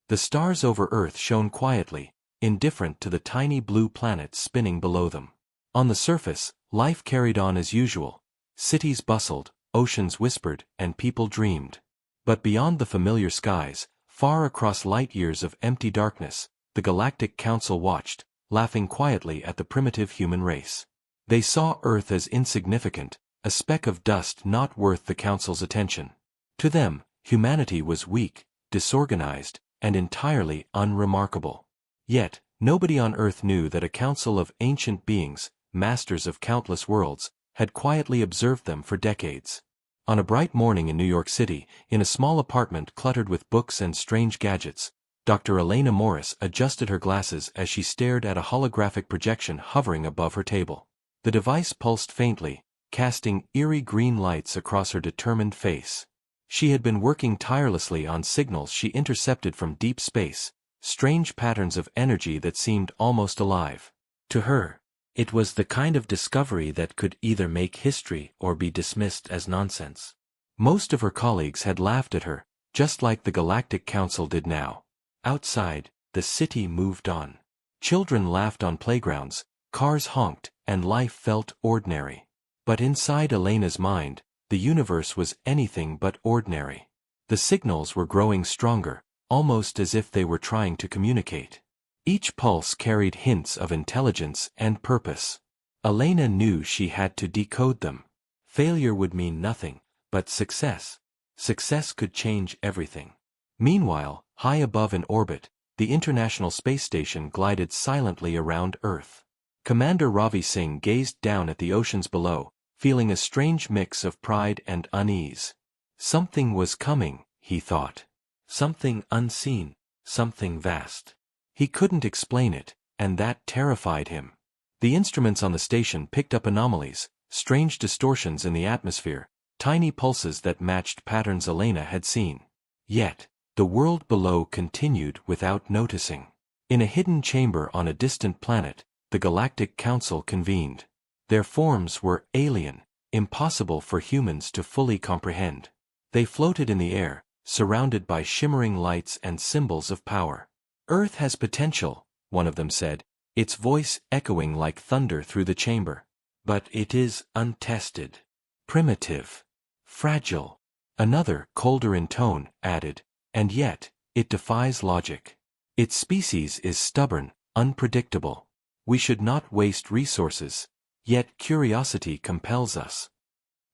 The stars over Earth shone quietly, indifferent to the tiny blue planets spinning below them. On the surface, life carried on as usual. Cities bustled, oceans whispered, and people dreamed. But beyond the familiar skies, far across light years of empty darkness, the Galactic Council watched, laughing quietly at the primitive human race. They saw Earth as insignificant, a speck of dust not worth the Council's attention. To them, humanity was weak, disorganized, and entirely unremarkable. Yet, nobody on Earth knew that a council of ancient beings, masters of countless worlds, had quietly observed them for decades. On a bright morning in New York City, in a small apartment cluttered with books and strange gadgets, Dr. Elena Morris adjusted her glasses as she stared at a holographic projection hovering above her table. The device pulsed faintly, casting eerie green lights across her determined face. She had been working tirelessly on signals she intercepted from deep space, strange patterns of energy that seemed almost alive. To her, it was the kind of discovery that could either make history or be dismissed as nonsense. Most of her colleagues had laughed at her, just like the Galactic Council did now. Outside, the city moved on. Children laughed on playgrounds, cars honked, and life felt ordinary. But inside Elena's mind, the universe was anything but ordinary. The signals were growing stronger, almost as if they were trying to communicate. Each pulse carried hints of intelligence and purpose. Elena knew she had to decode them. Failure would mean nothing, but success. Success could change everything. Meanwhile, high above in orbit, the International Space Station glided silently around Earth. Commander Ravi Singh gazed down at the oceans below, feeling a strange mix of pride and unease. Something was coming, he thought. Something unseen, something vast. He couldn't explain it, and that terrified him. The instruments on the station picked up anomalies, strange distortions in the atmosphere, tiny pulses that matched patterns Elena had seen. Yet, the world below continued without noticing. In a hidden chamber on a distant planet, the Galactic Council convened. Their forms were alien, impossible for humans to fully comprehend. They floated in the air, surrounded by shimmering lights and symbols of power. "Earth has potential," one of them said, its voice echoing like thunder through the chamber. "But it is untested, primitive, fragile." Another, colder in tone, added, "And yet, it defies logic. Its species is stubborn, unpredictable. We should not waste resources, yet curiosity compels us."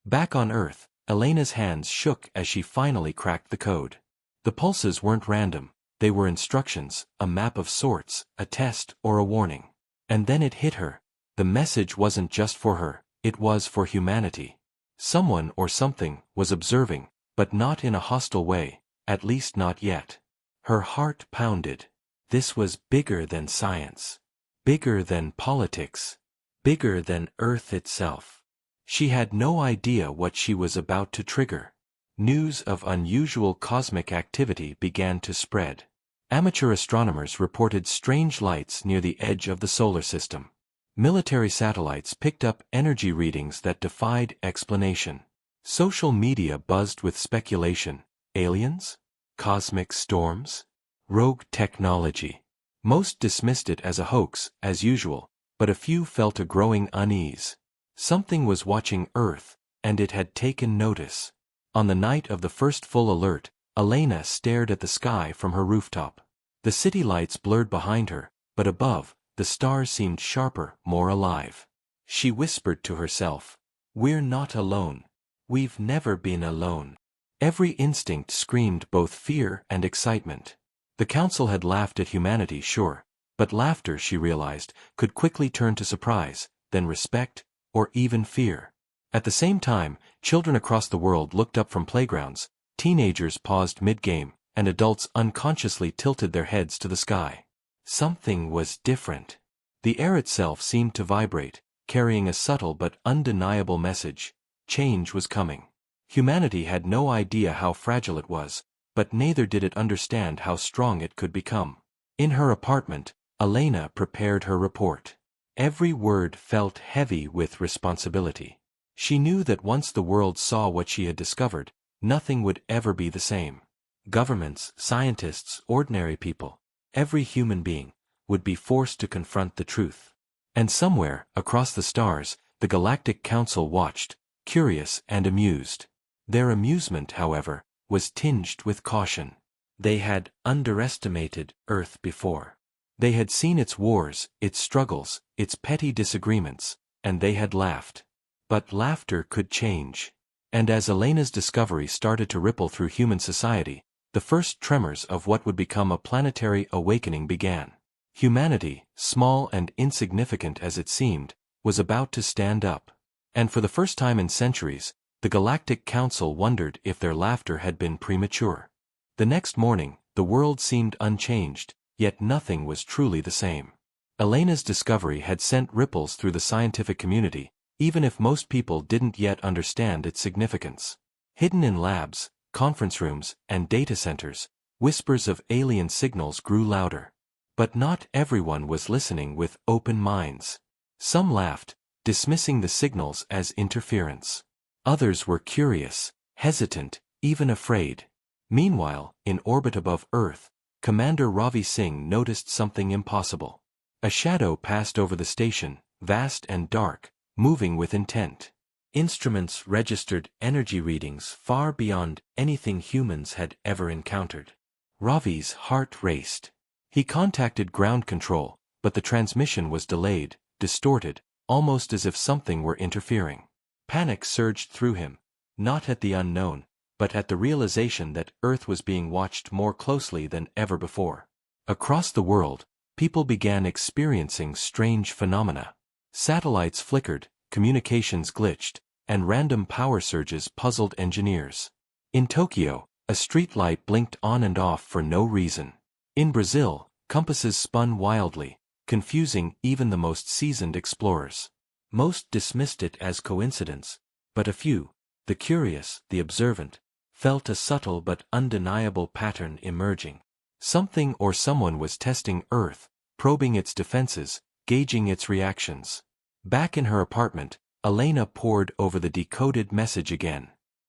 Back on Earth, Elena's hands shook as she finally cracked the code. The pulses weren't random, they were instructions, a map of sorts, a test or a warning. And then it hit her. The message wasn't just for her, it was for humanity. Someone or something was observing, but not in a hostile way, at least not yet. Her heart pounded. This was bigger than science. Bigger than politics. Bigger than Earth itself. She had no idea what she was about to trigger. News of unusual cosmic activity began to spread. Amateur astronomers reported strange lights near the edge of the solar system. Military satellites picked up energy readings that defied explanation. Social media buzzed with speculation. Aliens? Cosmic storms? Rogue technology? Most dismissed it as a hoax, as usual, but a few felt a growing unease. Something was watching Earth, and it had taken notice. On the night of the first full alert, Elena stared at the sky from her rooftop. The city lights blurred behind her, but above, the stars seemed sharper, more alive. She whispered to herself, "We're not alone. We've never been alone." Every instinct screamed both fear and excitement. The Council had laughed at humanity, sure, but laughter, she realized, could quickly turn to surprise, then respect, or even fear. At the same time, children across the world looked up from playgrounds, teenagers paused mid-game, and adults unconsciously tilted their heads to the sky. Something was different. The air itself seemed to vibrate, carrying a subtle but undeniable message. Change was coming. Humanity had no idea how fragile it was, but neither did it understand how strong it could become. In her apartment, Elena prepared her report. Every word felt heavy with responsibility. She knew that once the world saw what she had discovered, nothing would ever be the same. Governments, scientists, ordinary people, every human being, would be forced to confront the truth. And somewhere, across the stars, the Galactic Council watched, curious and amused. Their amusement, however, was tinged with caution. They had underestimated Earth before. They had seen its wars, its struggles, its petty disagreements, and they had laughed. But laughter could change. And as Elena's discovery started to ripple through human society, the first tremors of what would become a planetary awakening began. Humanity, small and insignificant as it seemed, was about to stand up. And for the first time in centuries, the Galactic Council wondered if their laughter had been premature. The next morning, the world seemed unchanged, yet nothing was truly the same. Elena's discovery had sent ripples through the scientific community, even if most people didn't yet understand its significance. Hidden in labs, conference rooms, and data centers, whispers of alien signals grew louder. But not everyone was listening with open minds. Some laughed, dismissing the signals as interference. Others were curious, hesitant, even afraid. Meanwhile, in orbit above Earth, Commander Ravi Singh noticed something impossible. A shadow passed over the station, vast and dark, moving with intent. Instruments registered energy readings far beyond anything humans had ever encountered. Ravi's heart raced. He contacted ground control, but the transmission was delayed, distorted, almost as if something were interfering. Panic surged through him, not at the unknown, but at the realization that Earth was being watched more closely than ever before. Across the world, people began experiencing strange phenomena. Satellites flickered, communications glitched, and random power surges puzzled engineers. In Tokyo, a streetlight blinked on and off for no reason. In Brazil, compasses spun wildly, confusing even the most seasoned explorers. Most dismissed it as coincidence, but a few, the curious, the observant, felt a subtle but undeniable pattern emerging. Something or someone was testing Earth, probing its defenses, gauging its reactions. Back in her apartment, Elena pored over the decoded message again.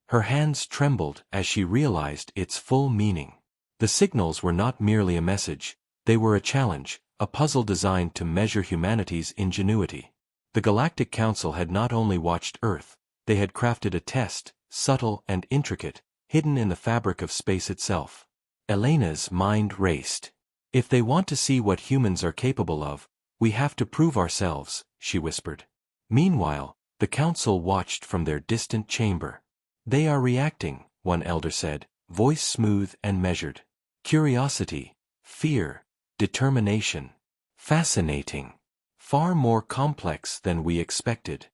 Her hands trembled as she realized its full meaning. The signals were not merely a message, they were a challenge, a puzzle designed to measure humanity's ingenuity. The Galactic Council had not only watched Earth, they had crafted a test, subtle and intricate, hidden in the fabric of space itself. Elena's mind raced. If they want to see what humans are capable of, we have to prove ourselves, she whispered. Meanwhile, the council watched from their distant chamber. They are reacting, one elder said, voice smooth and measured. Curiosity, fear, determination. Fascinating. Far more complex than we expected.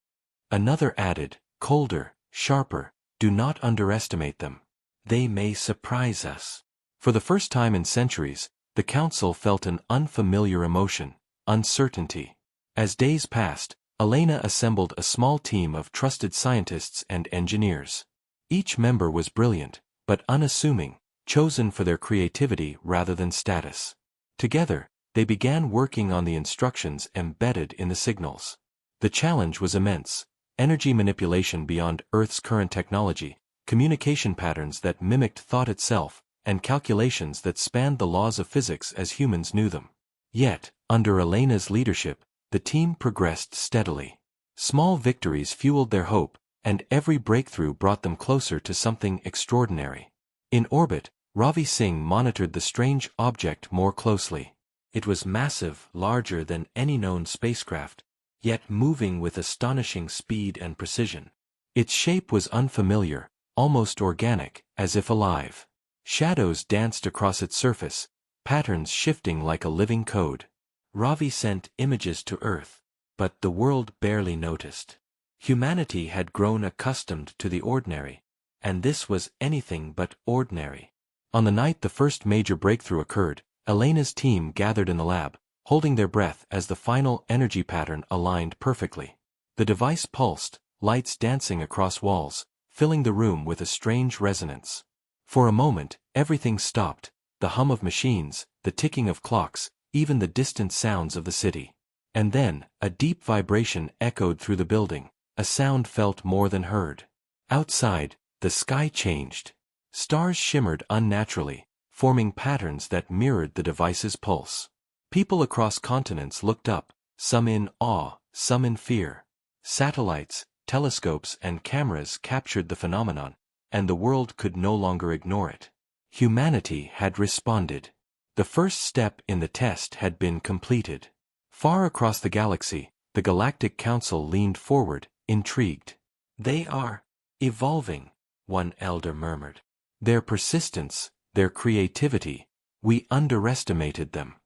Another added, colder, sharper, do not underestimate them. They may surprise us. For the first time in centuries, the council felt an unfamiliar emotion, uncertainty. As days passed, Elena assembled a small team of trusted scientists and engineers. Each member was brilliant, but unassuming, chosen for their creativity rather than status. Together, they began working on the instructions embedded in the signals. The challenge was immense: energy manipulation beyond Earth's current technology, communication patterns that mimicked thought itself, and calculations that spanned the laws of physics as humans knew them. Yet, under Elena's leadership, the team progressed steadily. Small victories fueled their hope, and every breakthrough brought them closer to something extraordinary. In orbit, Ravi Singh monitored the strange object more closely. It was massive, larger than any known spacecraft, yet moving with astonishing speed and precision. Its shape was unfamiliar, almost organic, as if alive. Shadows danced across its surface, patterns shifting like a living code. Ravi sent images to Earth, but the world barely noticed. Humanity had grown accustomed to the ordinary, and this was anything but ordinary. On the night the first major breakthrough occurred, Elena's team gathered in the lab, holding their breath as the final energy pattern aligned perfectly. The device pulsed, lights dancing across walls, filling the room with a strange resonance. For a moment, everything stopped, the hum of machines, the ticking of clocks, even the distant sounds of the city. And then, a deep vibration echoed through the building, a sound felt more than heard. Outside, the sky changed. Stars shimmered unnaturally, forming patterns that mirrored the device's pulse. People across continents looked up, some in awe, some in fear. Satellites, telescopes and cameras captured the phenomenon, and the world could no longer ignore it. Humanity had responded. The first step in the test had been completed. Far across the galaxy, the Galactic Council leaned forward, intrigued. "They are evolving," one elder murmured. "Their persistence, their creativity, we underestimated them."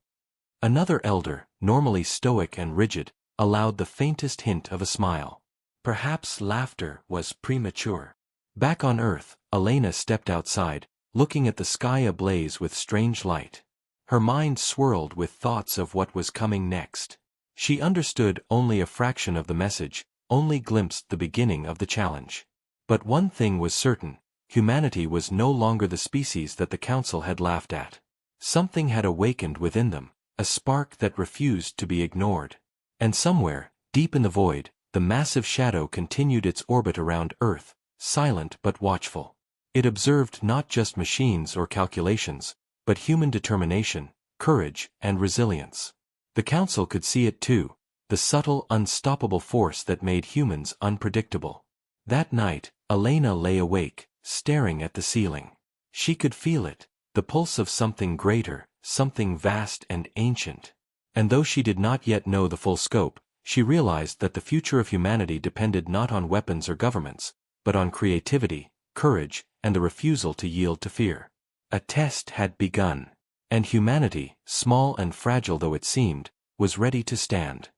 Another elder, normally stoic and rigid, allowed the faintest hint of a smile. Perhaps laughter was premature. Back on Earth, Elena stepped outside, looking at the sky ablaze with strange light. Her mind swirled with thoughts of what was coming next. She understood only a fraction of the message, only glimpsed the beginning of the challenge. But one thing was certain: humanity was no longer the species that the Council had laughed at. Something had awakened within them, a spark that refused to be ignored. And somewhere, deep in the void, the massive shadow continued its orbit around Earth, silent but watchful. It observed not just machines or calculations, but human determination, courage, and resilience. The Council could see it too, the subtle, unstoppable force that made humans unpredictable. That night, Elena lay awake, staring at the ceiling. She could feel it, the pulse of something greater, something vast and ancient. And though she did not yet know the full scope, she realized that the future of humanity depended not on weapons or governments, but on creativity, courage, and the refusal to yield to fear. A test had begun, and humanity, small and fragile though it seemed, was ready to stand.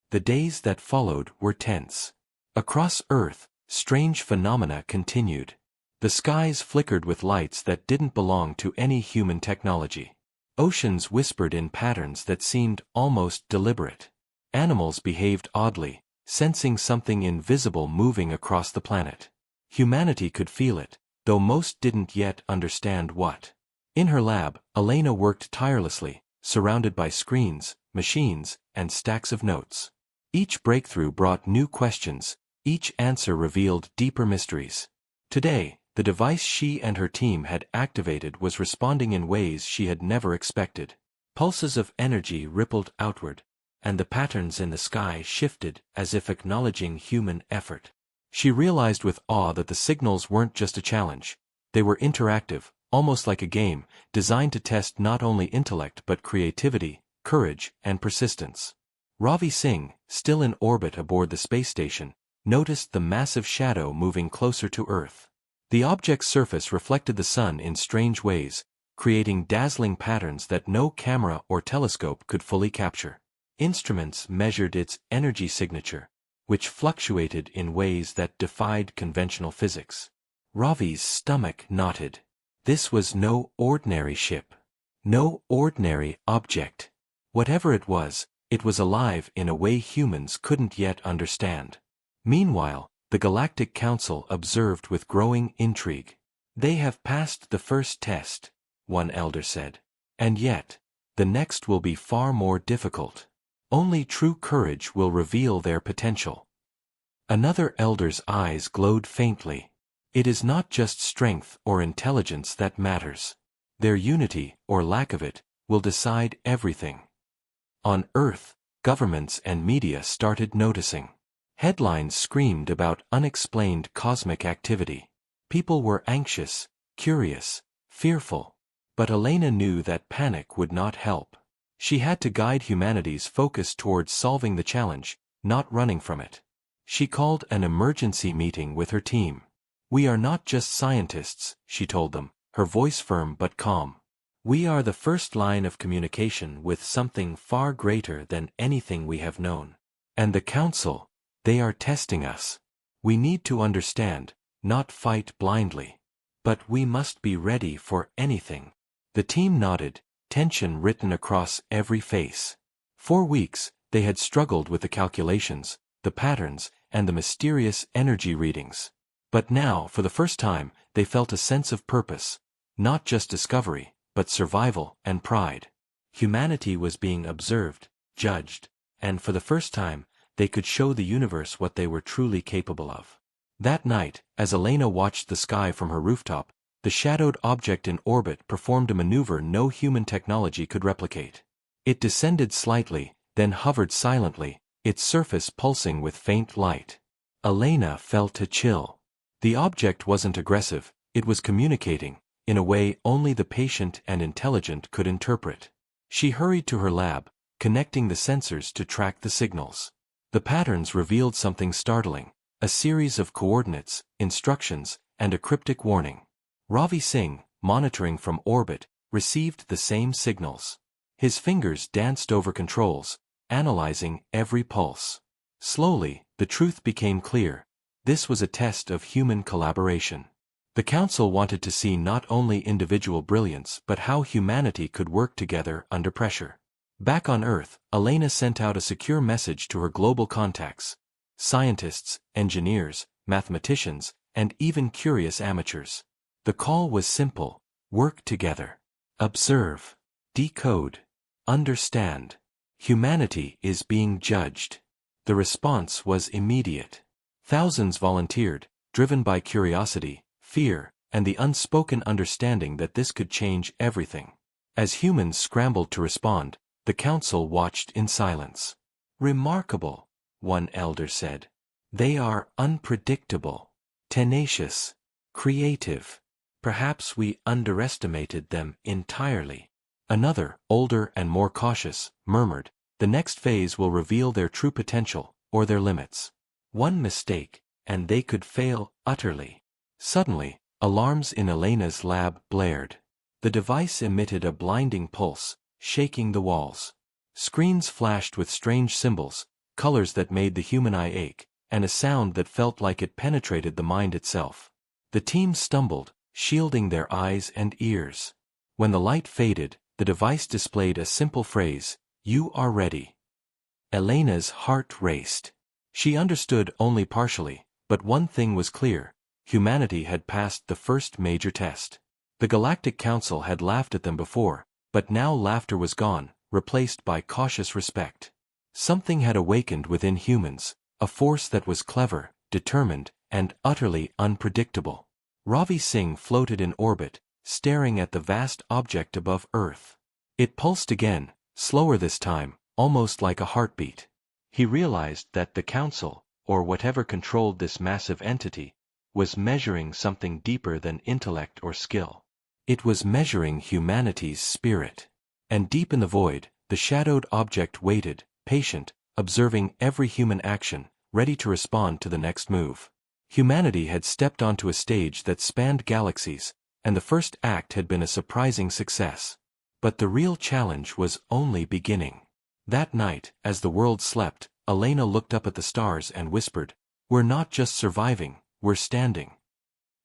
The days that followed were tense. Across Earth, strange phenomena continued. The skies flickered with lights that didn't belong to any human technology. Oceans whispered in patterns that seemed almost deliberate. Animals behaved oddly, sensing something invisible moving across the planet. Humanity could feel it, though most didn't yet understand what. In her lab, Elena worked tirelessly, surrounded by screens, machines, and stacks of notes. Each breakthrough brought new questions, each answer revealed deeper mysteries. Today, the device she and her team had activated was responding in ways she had never expected. Pulses of energy rippled outward, and the patterns in the sky shifted as if acknowledging human effort. She realized with awe that the signals weren't just a challenge. They were interactive, almost like a game, designed to test not only intellect but creativity, courage, and persistence. Ravi Singh, still in orbit aboard the space station, noticed the massive shadow moving closer to Earth. The object's surface reflected the sun in strange ways, creating dazzling patterns that no camera or telescope could fully capture. Instruments measured its energy signature, which fluctuated in ways that defied conventional physics. Ravi's stomach knotted. This was no ordinary ship. No ordinary object. Whatever it was alive in a way humans couldn't yet understand. Meanwhile, the Galactic Council observed with growing intrigue. "They have passed the first test," one elder said. "And yet, the next will be far more difficult. Only true courage will reveal their potential." Another elder's eyes glowed faintly. "It is not just strength or intelligence that matters. Their unity, or lack of it, will decide everything." On Earth, governments and media started noticing. Headlines screamed about unexplained cosmic activity. People were anxious, curious, fearful. But Elena knew that panic would not help. She had to guide humanity's focus towards solving the challenge, not running from it. She called an emergency meeting with her team. "We are not just scientists," she told them, her voice firm but calm. "We are the first line of communication with something far greater than anything we have known. And the Council, they are testing us. We need to understand, not fight blindly. But we must be ready for anything." The team nodded, tension written across every face. For weeks, they had struggled with the calculations, the patterns, and the mysterious energy readings. But now, for the first time, they felt a sense of purpose. Not just discovery, but survival and pride. Humanity was being observed, judged, and for the first time, they could show the universe what they were truly capable of. That night, as Elena watched the sky from her rooftop, the shadowed object in orbit performed a maneuver no human technology could replicate. It descended slightly, then hovered silently, its surface pulsing with faint light. Elena felt a chill. The object wasn't aggressive, it was communicating, in a way only the patient and intelligent could interpret. She hurried to her lab, connecting the sensors to track the signals. The patterns revealed something startling, a series of coordinates, instructions, and a cryptic warning. Ravi Singh, monitoring from orbit, received the same signals. His fingers danced over controls, analyzing every pulse. Slowly, the truth became clear. This was a test of human collaboration. The Council wanted to see not only individual brilliance but how humanity could work together under pressure. Back on Earth, Elena sent out a secure message to her global contacts. Scientists, engineers, mathematicians, and even curious amateurs. The call was simple: work together. Observe. Decode. Understand. Humanity is being judged. The response was immediate. Thousands volunteered, driven by curiosity, fear, and the unspoken understanding that this could change everything. As humans scrambled to respond, the Council watched in silence. "Remarkable," one elder said. "They are unpredictable, tenacious, creative. Perhaps we underestimated them entirely." Another, older and more cautious, murmured, "The next phase will reveal their true potential, or their limits. One mistake, and they could fail utterly." Suddenly, alarms in Elena's lab blared. The device emitted a blinding pulse, shaking the walls. Screens flashed with strange symbols, colors that made the human eye ache, and a sound that felt like it penetrated the mind itself. The team stumbled, shielding their eyes and ears. When the light faded, the device displayed a simple phrase: "You are ready." Elena's heart raced. She understood only partially, but one thing was clear: humanity had passed the first major test. The Galactic Council had laughed at them before, but now laughter was gone, replaced by cautious respect. Something had awakened within humans, a force that was clever, determined, and utterly unpredictable. Ravi Singh floated in orbit, staring at the vast object above Earth. It pulsed again, slower this time, almost like a heartbeat. He realized that the Council, or whatever controlled this massive entity, was measuring something deeper than intellect or skill. It was measuring humanity's spirit. And deep in the void, the shadowed object waited, patient, observing every human action, ready to respond to the next move. Humanity had stepped onto a stage that spanned galaxies, and the first act had been a surprising success. But the real challenge was only beginning. That night, as the world slept, Elena looked up at the stars and whispered, "We're not just surviving, we're standing."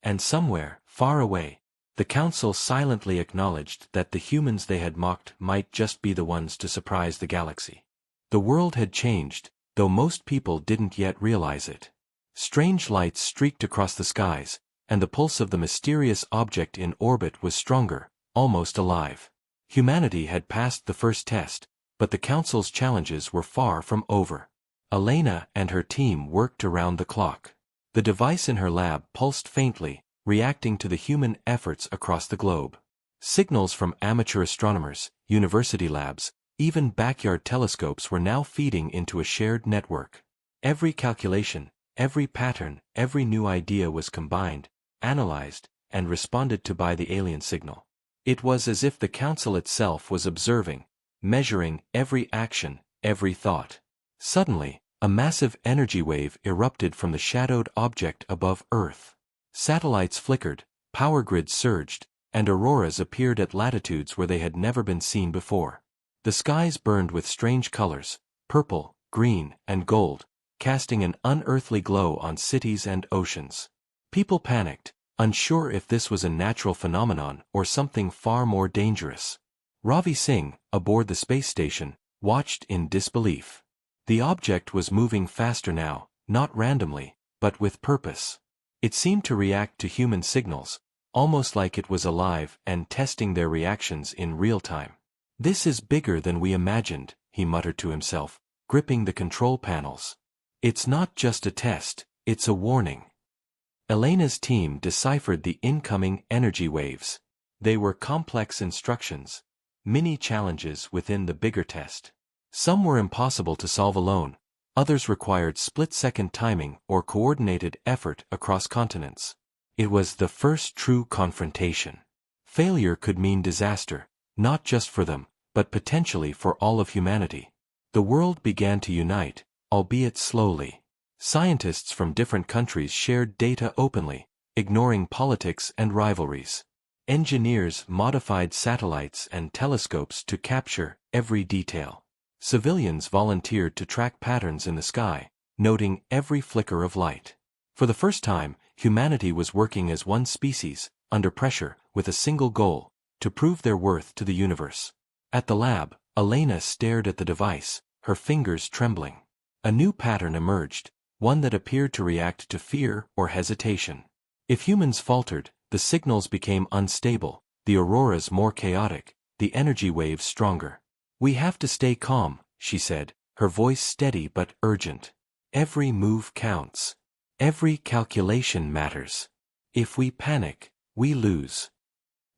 And somewhere, far away, the Council silently acknowledged that the humans they had mocked might just be the ones to surprise the galaxy. The world had changed, though most people didn't yet realize it. Strange lights streaked across the skies, and the pulse of the mysterious object in orbit was stronger, almost alive. Humanity had passed the first test, but the Council's challenges were far from over. Elena and her team worked around the clock. The device in her lab pulsed faintly, reacting to the human efforts across the globe. Signals from amateur astronomers, university labs, even backyard telescopes were now feeding into a shared network. Every calculation, every pattern, every new idea was combined, analyzed, and responded to by the alien signal. It was as if the Council itself was observing, measuring every action, every thought. Suddenly, a massive energy wave erupted from the shadowed object above Earth. Satellites flickered, power grids surged, and auroras appeared at latitudes where they had never been seen before. The skies burned with strange colors, purple, green, and gold, casting an unearthly glow on cities and oceans. People panicked, unsure if this was a natural phenomenon or something far more dangerous. Ravi Singh, aboard the space station, watched in disbelief. The object was moving faster now, not randomly, but with purpose. It seemed to react to human signals, almost like it was alive and testing their reactions in real time. "This is bigger than we imagined," he muttered to himself, gripping the control panels. "It's not just a test, it's a warning." Elena's team deciphered the incoming energy waves. They were complex instructions, mini challenges within the bigger test. Some were impossible to solve alone, others required split-second timing or coordinated effort across continents. It was the first true confrontation. Failure could mean disaster, not just for them, but potentially for all of humanity. The world began to unite, albeit slowly. Scientists from different countries shared data openly, ignoring politics and rivalries. Engineers modified satellites and telescopes to capture every detail. Civilians volunteered to track patterns in the sky, noting every flicker of light. For the first time, humanity was working as one species, under pressure, with a single goal: to prove their worth to the universe. At the lab, Elena stared at the device, her fingers trembling. A new pattern emerged, one that appeared to react to fear or hesitation. If humans faltered, the signals became unstable, the auroras more chaotic, the energy waves stronger. "We have to stay calm," she said, her voice steady but urgent. "Every move counts. Every calculation matters. If we panic, we lose."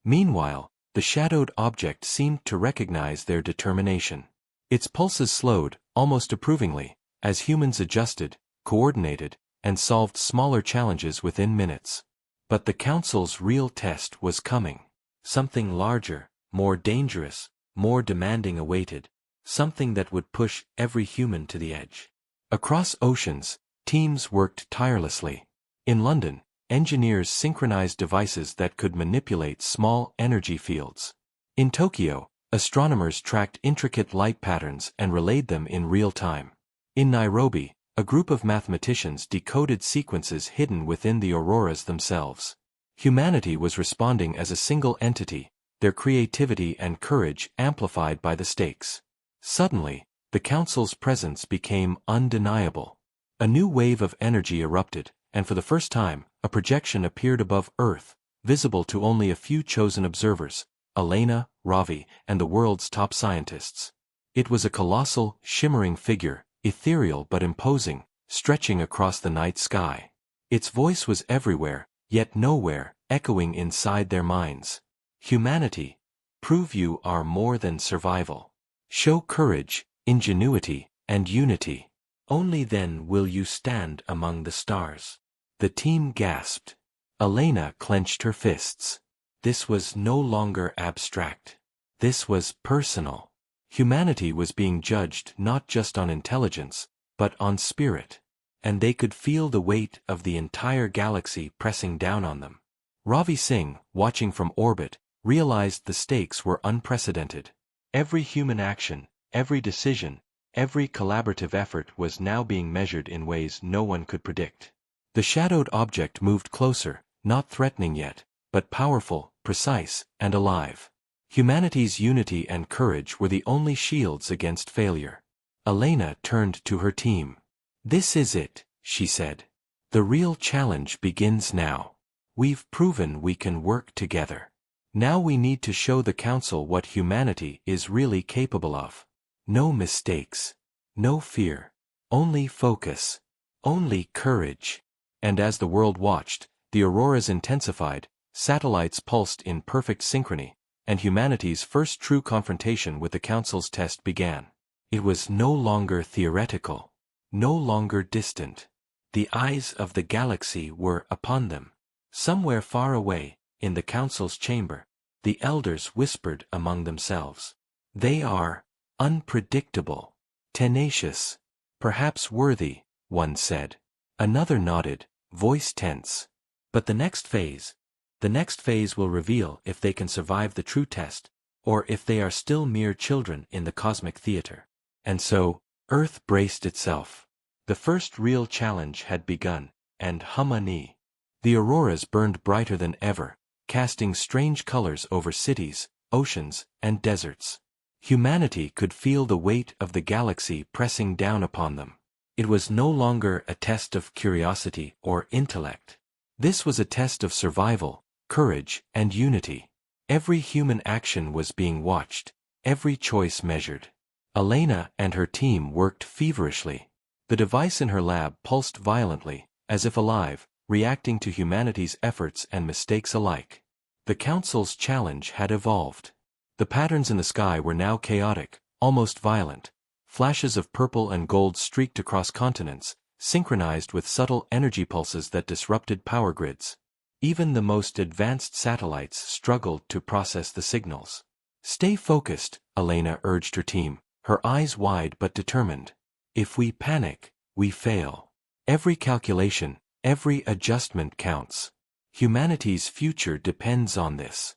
Meanwhile, the shadowed object seemed to recognize their determination. Its pulses slowed, almost approvingly, as humans adjusted, coordinated, and solved smaller challenges within minutes. But the Council's real test was coming. Something larger, more dangerous, more demanding awaited, something that would push every human to the edge. Across oceans, teams worked tirelessly. In London, engineers synchronized devices that could manipulate small energy fields. In Tokyo, astronomers tracked intricate light patterns and relayed them in real time. In Nairobi, a group of mathematicians decoded sequences hidden within the auroras themselves. Humanity was responding as a single entity, their creativity and courage amplified by the stakes. Suddenly, the Council's presence became undeniable. A new wave of energy erupted, and for the first time, a projection appeared above Earth, visible to only a few chosen observers: Elena, Ravi, and the world's top scientists. It was a colossal, shimmering figure, ethereal but imposing, stretching across the night sky. Its voice was everywhere, yet nowhere, echoing inside their minds. "Humanity, prove you are more than survival. Show courage, ingenuity, and unity. Only then will you stand among the stars." The team gasped. Elena clenched her fists. This was no longer abstract. This was personal. Humanity was being judged not just on intelligence, but on spirit. And they could feel the weight of the entire galaxy pressing down on them. Ravi Singh, watching from orbit, realized the stakes were unprecedented. Every human action, every decision, every collaborative effort was now being measured in ways no one could predict. The shadowed object moved closer, not threatening yet, but powerful, precise, and alive. Humanity's unity and courage were the only shields against failure. Elena turned to her team. "This is it," she said. "The real challenge begins now. We've proven we can work together. Now we need to show the Council what humanity is really capable of. No mistakes. No fear. Only focus. Only courage." And as the world watched, the auroras intensified, satellites pulsed in perfect synchrony, and humanity's first true confrontation with the Council's test began. It was no longer theoretical. No longer distant. The eyes of the galaxy were upon them. Somewhere far away, in the Council's chamber, the elders whispered among themselves. "They are unpredictable, tenacious, perhaps worthy," one said. Another nodded, voice tense. "But the next phase will reveal if they can survive the true test, or if they are still mere children in the cosmic theater." And so, Earth braced itself. The first real challenge had begun, and Humani. The auroras burned brighter than ever, casting strange colors over cities, oceans, and deserts. Humanity could feel the weight of the galaxy pressing down upon them. It was no longer a test of curiosity or intellect. This was a test of survival, courage, and unity. Every human action was being watched, every choice measured. Elena and her team worked feverishly. The device in her lab pulsed violently, as if alive, reacting to humanity's efforts and mistakes alike. The Council's challenge had evolved. The patterns in the sky were now chaotic, almost violent. Flashes of purple and gold streaked across continents, synchronized with subtle energy pulses that disrupted power grids. Even the most advanced satellites struggled to process the signals. "Stay focused," Elena urged her team, her eyes wide but determined. "If we panic, we fail. Every calculation, every adjustment counts. Humanity's future depends on this."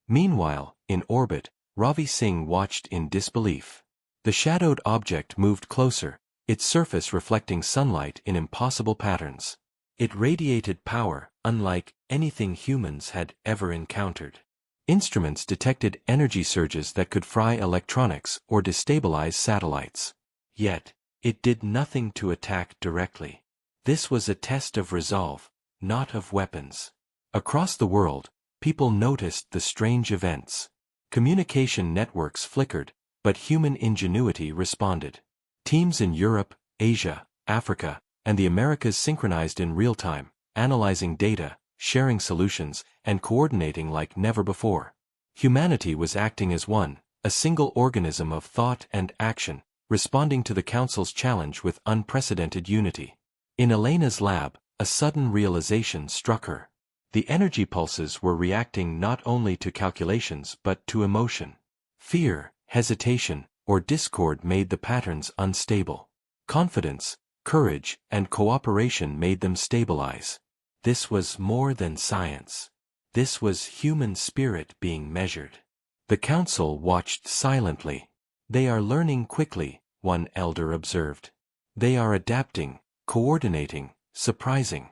Meanwhile, in orbit, Ravi Singh watched in disbelief. The shadowed object moved closer, its surface reflecting sunlight in impossible patterns. It radiated power, unlike anything humans had ever encountered. Instruments detected energy surges that could fry electronics or destabilize satellites. Yet, it did nothing to attack directly. This was a test of resolve, not of weapons. Across the world, people noticed the strange events. Communication networks flickered, but human ingenuity responded. Teams in Europe, Asia, Africa, and the Americas synchronized in real time, analyzing data, sharing solutions, and coordinating like never before. Humanity was acting as one, a single organism of thought and action, responding to the Council's challenge with unprecedented unity. In Elena's lab, a sudden realization struck her. The energy pulses were reacting not only to calculations but to emotion. Fear, hesitation, or discord made the patterns unstable. Confidence, courage, and cooperation made them stabilize. This was more than science. This was human spirit being measured. The Council watched silently. "They are learning quickly," one elder observed. "They are adapting, coordinating, surprising."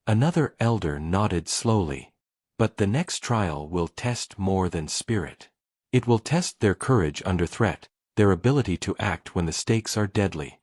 Another elder nodded slowly. "But the next trial will test more than spirit. It will test their courage under threat, their ability to act when the stakes are deadly."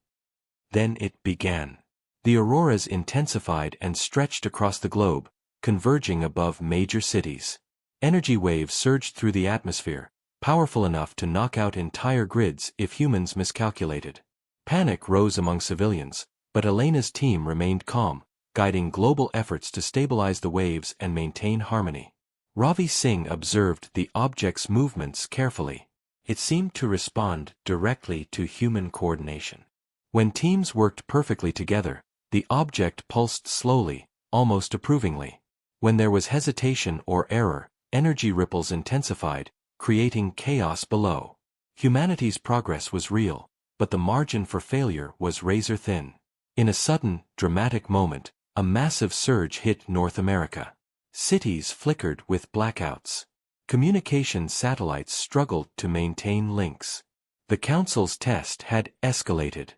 Then it began. The auroras intensified and stretched across the globe, converging above major cities. Energy waves surged through the atmosphere, powerful enough to knock out entire grids if humans miscalculated. Panic rose among civilians, but Elena's team remained calm, guiding global efforts to stabilize the waves and maintain harmony. Ravi Singh observed the object's movements carefully. It seemed to respond directly to human coordination. When teams worked perfectly together, the object pulsed slowly, almost approvingly. When there was hesitation or error, energy ripples intensified, creating chaos below. Humanity's progress was real, but the margin for failure was razor-thin. In a sudden, dramatic moment, a massive surge hit North America. Cities flickered with blackouts. Communication satellites struggled to maintain links. The Council's test had escalated.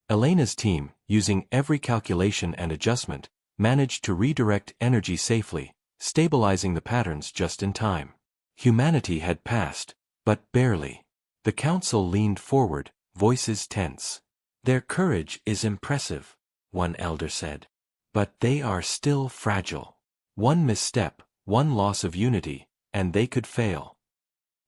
Elena's team, using every calculation and adjustment, managed to redirect energy safely, stabilizing the patterns just in time. Humanity had passed, but barely. The Council leaned forward, voices tense. "Their courage is impressive," one elder said. "But they are still fragile. One misstep, one loss of unity, and they could fail."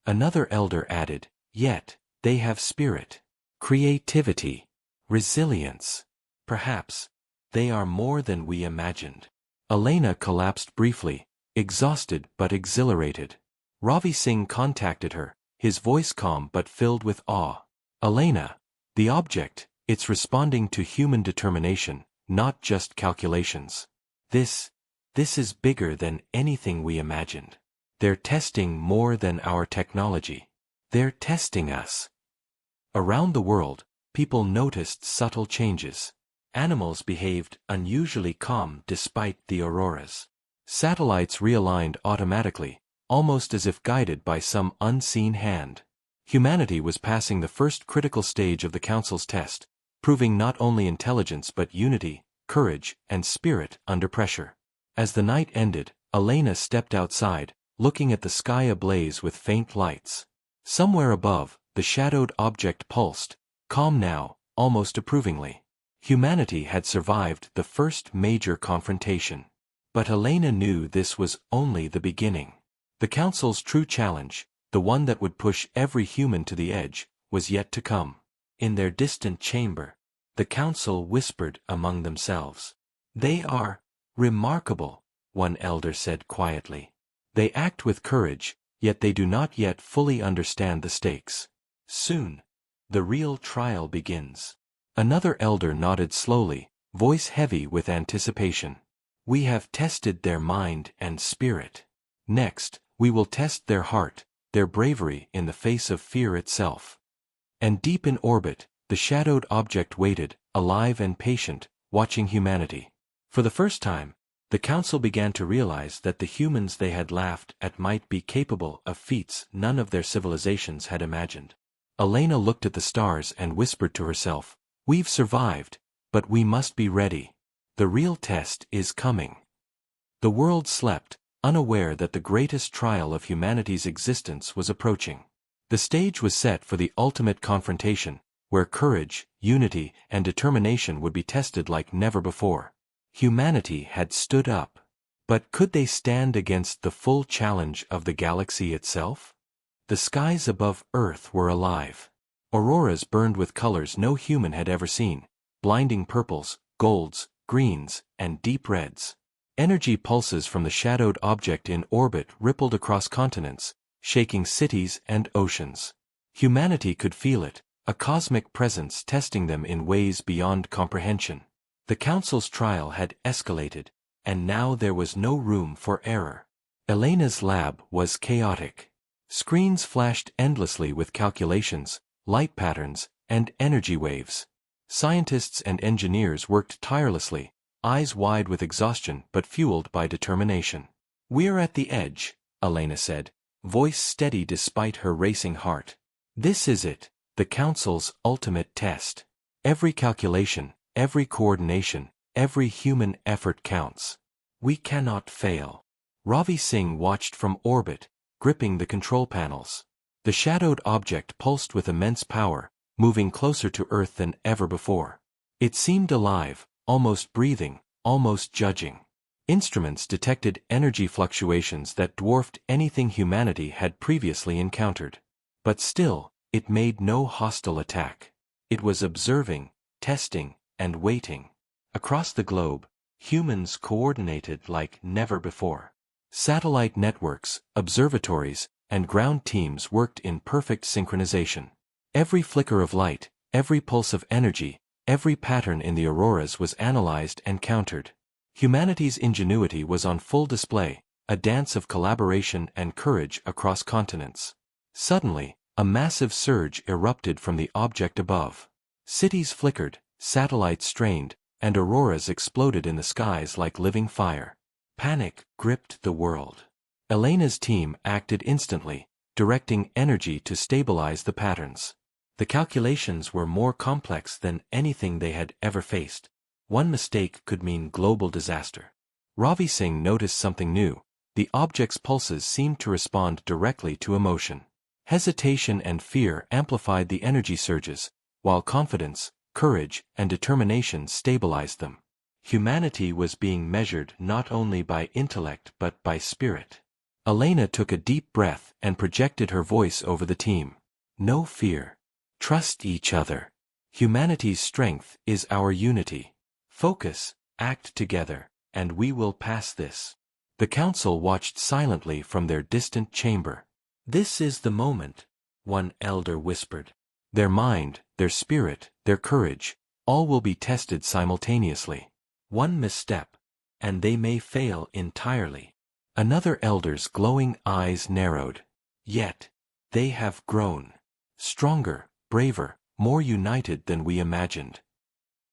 Another elder added, "Yet, they have spirit, creativity, resilience. Perhaps, they are more than we imagined." Elena collapsed briefly, exhausted but exhilarated. Ravi Singh contacted her, his voice calm but filled with awe. "Elena, the object, it's responding to human determination, not just calculations. This is bigger than anything we imagined. They're testing more than our technology. They're testing us." Around the world, people noticed subtle changes. Animals behaved unusually calm despite the auroras. Satellites realigned automatically, almost as if guided by some unseen hand. Humanity was passing the first critical stage of the Council's test, proving not only intelligence but unity, courage, and spirit under pressure. As the night ended, Elena stepped outside, looking at the sky ablaze with faint lights. Somewhere above, the shadowed object pulsed, calm now, almost approvingly. Humanity had survived the first major confrontation. But Elena knew this was only the beginning. The Council's true challenge, the one that would push every human to the edge, was yet to come. In their distant chamber, the Council whispered among themselves. "They are Remarkable, one elder said quietly. They act with courage, yet they do not yet fully understand the stakes. Soon, the real trial begins. Another elder nodded slowly, voice heavy with anticipation. We have tested their mind and spirit. Next, we will test their heart, their bravery in the face of fear itself. And deep in orbit, the shadowed object waited, alive and patient, watching humanity. For the first time, the council began to realize that the humans they had laughed at might be capable of feats none of their civilizations had imagined. Elena looked at the stars and whispered to herself, "We've survived, but we must be ready. The real test is coming." The world slept, unaware that the greatest trial of humanity's existence was approaching. The stage was set for the ultimate confrontation, where courage, unity, and determination would be tested like never before. Humanity had stood up. But could they stand against the full challenge of the galaxy itself? The skies above Earth were alive. Auroras burned with colors no human had ever seen, blinding purples, golds, greens, and deep reds. Energy pulses from the shadowed object in orbit rippled across continents, shaking cities and oceans. Humanity could feel it, a cosmic presence testing them in ways beyond comprehension. The Council's trial had escalated, and now there was no room for error. Elena's lab was chaotic. Screens flashed endlessly with calculations, light patterns, and energy waves. Scientists and engineers worked tirelessly, eyes wide with exhaustion but fueled by determination. "We're at the edge," Elena said, voice steady despite her racing heart. "This is it, the Council's ultimate test. Every calculation, every coordination, every human effort counts. We cannot fail." Ravi Singh watched from orbit, gripping the control panels. The shadowed object pulsed with immense power, moving closer to Earth than ever before. It seemed alive, almost breathing, almost judging. Instruments detected energy fluctuations that dwarfed anything humanity had previously encountered. But still, it made no hostile attack. It was observing, testing, and waiting. Across the globe, humans coordinated like never before. Satellite networks, observatories, and ground teams worked in perfect synchronization. Every flicker of light, every pulse of energy, every pattern in the auroras was analyzed and countered. Humanity's ingenuity was on full display, a dance of collaboration and courage across continents. Suddenly, a massive surge erupted from the object above. Cities flickered, satellites strained, and auroras exploded in the skies like living fire. Panic gripped the world. Elena's team acted instantly, directing energy to stabilize the patterns. The calculations were more complex than anything they had ever faced. One mistake could mean global disaster. Ravi Singh noticed something new. The object's pulses seemed to respond directly to emotion. Hesitation and fear amplified the energy surges, while confidence, courage, and determination stabilized them. Humanity was being measured not only by intellect but by spirit. Elena took a deep breath and projected her voice over the team. "No fear. Trust each other. Humanity's strength is our unity. Focus, act together, and we will pass this." The council watched silently from their distant chamber. "This is the moment," one elder whispered. "Their mind, their spirit, their courage, all will be tested simultaneously. One misstep, and they may fail entirely." Another elder's glowing eyes narrowed. "Yet, they have grown. Stronger, braver, more united than we imagined."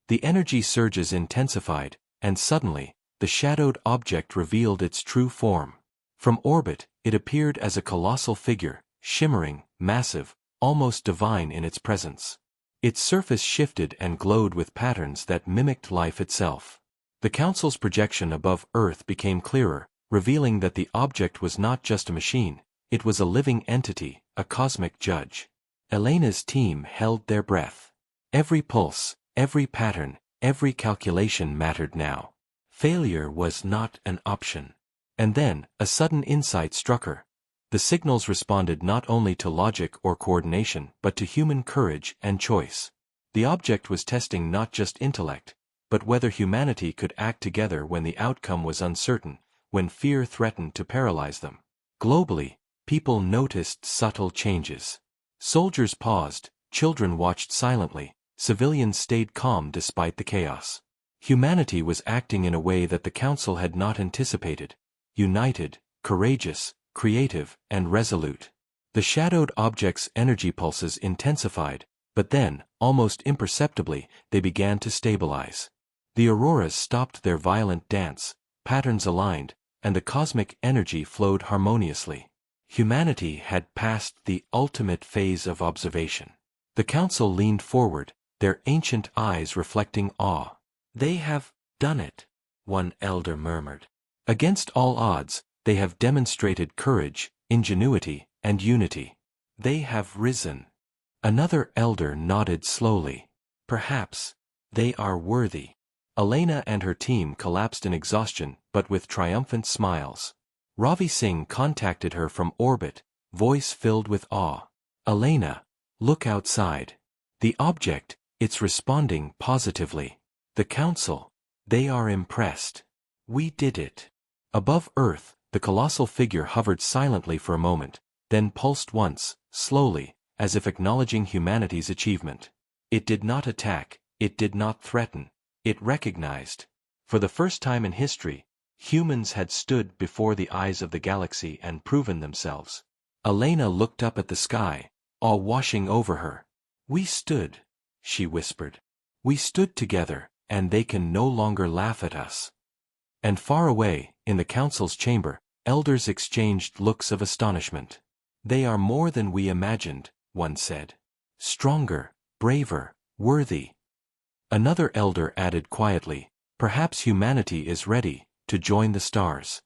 The energy surges intensified, and suddenly, the shadowed object revealed its true form. From orbit, it appeared as a colossal figure, shimmering, massive, almost divine in its presence. Its surface shifted and glowed with patterns that mimicked life itself. The Council's projection above Earth became clearer, revealing that the object was not just a machine, it was a living entity, a cosmic judge. Elena's team held their breath. Every pulse, every pattern, every calculation mattered now. Failure was not an option. And then, a sudden insight struck her. The signals responded not only to logic or coordination but to human courage and choice. The object was testing not just intellect, but whether humanity could act together when the outcome was uncertain, when fear threatened to paralyze them. Globally, people noticed subtle changes. Soldiers paused, children watched silently, civilians stayed calm despite the chaos. Humanity was acting in a way that the Council had not anticipated: united, courageous, creative, and resolute. The shadowed objects' energy pulses intensified, but then, almost imperceptibly, they began to stabilize. The auroras stopped their violent dance, patterns aligned, and the cosmic energy flowed harmoniously. Humanity had passed the ultimate phase of observation. The Council leaned forward, their ancient eyes reflecting awe. "They have done it," one elder murmured. "Against all odds, they have demonstrated courage, ingenuity, and unity. They have risen." Another elder nodded slowly. "Perhaps they are worthy." Elena and her team collapsed in exhaustion, but with triumphant smiles. Ravi Singh contacted her from orbit, voice filled with awe. "Elena, look outside. The object, it's responding positively. The Council, they are impressed. We did it." Above Earth, the colossal figure hovered silently for a moment, then pulsed once, slowly, as if acknowledging humanity's achievement. It did not attack, it did not threaten, it recognized. For the first time in history, humans had stood before the eyes of the galaxy and proven themselves. Elena looked up at the sky, awe washing over her. "We stood," she whispered. "We stood together, and they can no longer laugh at us." And far away, in the Council's chamber, elders exchanged looks of astonishment. "They are more than we imagined," one said. "Stronger, braver, worthy." Another elder added quietly, "Perhaps humanity is ready to join the stars."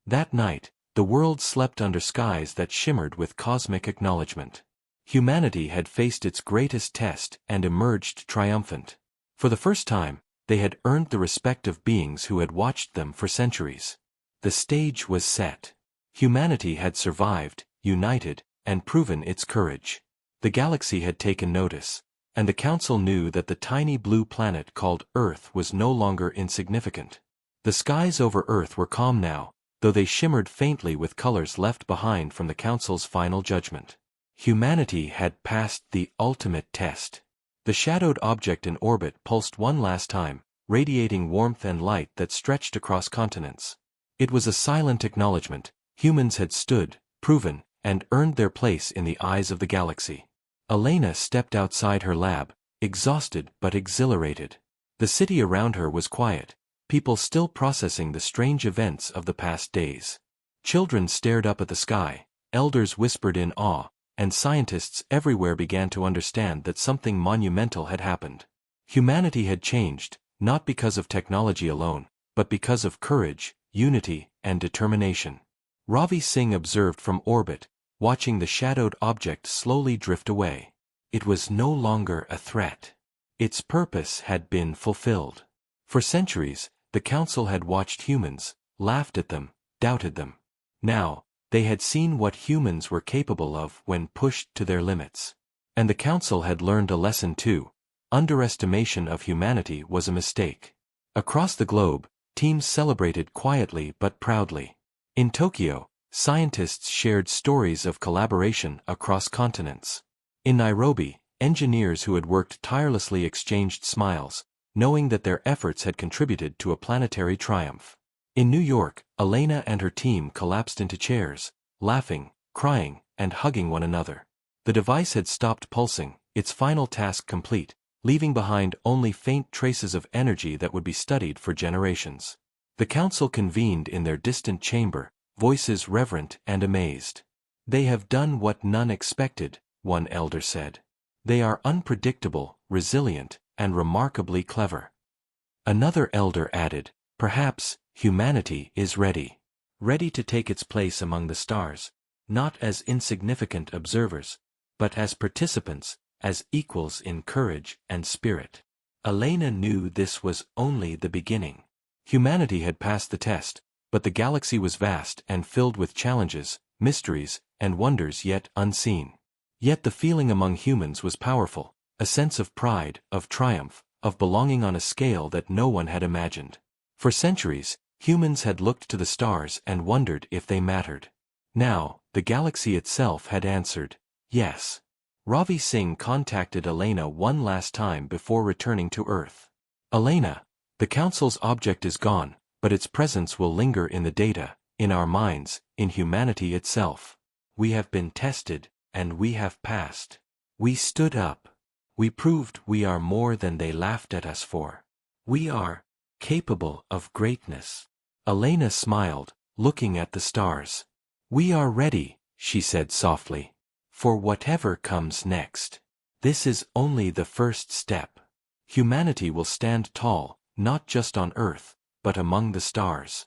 That night, the world slept under skies that shimmered with cosmic acknowledgement. Humanity had faced its greatest test and emerged triumphant. For the first time, they had earned the respect of beings who had watched them for centuries. The stage was set. Humanity had survived, united, and proven its courage. The galaxy had taken notice, and the Council knew that the tiny blue planet called Earth was no longer insignificant. The skies over Earth were calm now, though they shimmered faintly with colors left behind from the Council's final judgment. Humanity had passed the ultimate test. The shadowed object in orbit pulsed one last time, radiating warmth and light that stretched across continents. It was a silent acknowledgement: humans had stood, proven, and earned their place in the eyes of the galaxy. Elena stepped outside her lab, exhausted but exhilarated. The city around her was quiet, people still processing the strange events of the past days. Children stared up at the sky, elders whispered in awe, and scientists everywhere began to understand that something monumental had happened. Humanity had changed, not because of technology alone, but because of courage, unity, and determination. Ravi Singh observed from orbit, watching the shadowed object slowly drift away. It was no longer a threat. Its purpose had been fulfilled. For centuries, the Council had watched humans, laughed at them, doubted them. Now, they had seen what humans were capable of when pushed to their limits. And the Council had learned a lesson too: underestimation of humanity was a mistake. Across the globe, teams celebrated quietly but proudly. In Tokyo, scientists shared stories of collaboration across continents. In Nairobi, engineers who had worked tirelessly exchanged smiles, knowing that their efforts had contributed to a planetary triumph. In New York, Elena and her team collapsed into chairs, laughing, crying, and hugging one another. The device had stopped pulsing, its final task complete, leaving behind only faint traces of energy that would be studied for generations. The Council convened in their distant chamber, voices reverent and amazed. "They have done what none expected," one elder said. "They are unpredictable, resilient, and remarkably clever." Another elder added, "Perhaps humanity is ready. Ready to take its place among the stars, not as insignificant observers, but as participants, as equals in courage and spirit." Elena knew this was only the beginning. Humanity had passed the test, but the galaxy was vast and filled with challenges, mysteries, and wonders yet unseen. Yet the feeling among humans was powerful, a sense of pride, of triumph, of belonging on a scale that no one had imagined. For centuries, humans had looked to the stars and wondered if they mattered. Now, the galaxy itself had answered, yes. Ravi Singh contacted Elena one last time before returning to Earth. Elena, the Council's object is gone, but its presence will linger in the data, in our minds, in humanity itself. We have been tested, and we have passed. We stood up. We proved we are more than they laughed at us for. We are capable of greatness. Elena smiled, looking at the stars. We are ready, she said softly, for whatever comes next. This is only the first step. Humanity will stand tall, not just on Earth, but among the stars.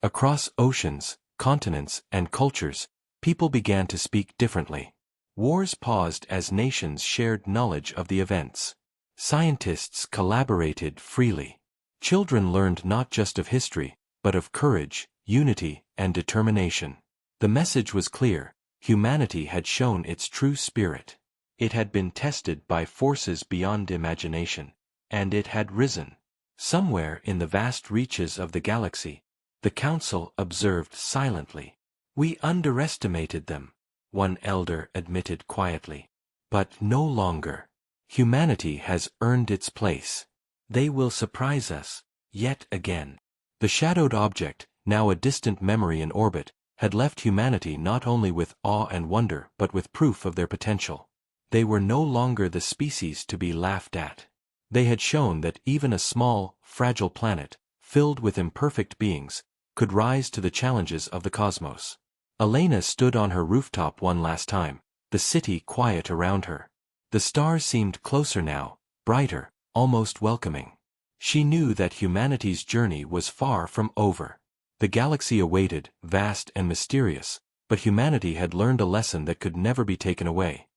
Across oceans, continents, and cultures, people began to speak differently. Wars paused as nations shared knowledge of the events. Scientists collaborated freely. Children learned not just of history, but of courage, unity, and determination. The message was clear: humanity had shown its true spirit. It had been tested by forces beyond imagination, and it had risen. Somewhere in the vast reaches of the galaxy, the Council observed silently. We underestimated them, one elder admitted quietly. But no longer. Humanity has earned its place. They will surprise us, yet again. The shadowed object, now a distant memory in orbit, had left humanity not only with awe and wonder but with proof of their potential. They were no longer the species to be laughed at. They had shown that even a small, fragile planet, filled with imperfect beings, could rise to the challenges of the cosmos. Elena stood on her rooftop one last time, the city quiet around her. The stars seemed closer now, brighter, almost welcoming. She knew that humanity's journey was far from over. The galaxy awaited, vast and mysterious, but humanity had learned a lesson that could never be taken away.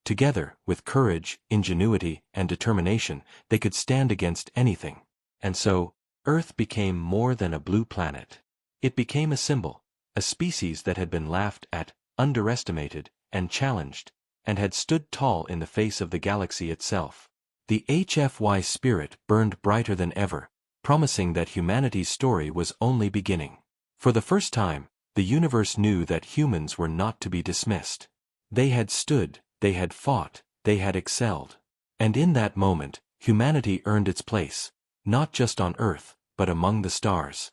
Together, with courage, ingenuity, and determination, they could stand against anything. And so, Earth became more than a blue planet. It became a symbol, a species that had been laughed at, underestimated, and challenged, and had stood tall in the face of the galaxy itself. The HFY spirit burned brighter than ever, promising that humanity's story was only beginning. For the first time, the universe knew that humans were not to be dismissed. They had stood, they had fought, they had excelled. And in that moment, humanity earned its place, not just on Earth, but among the stars.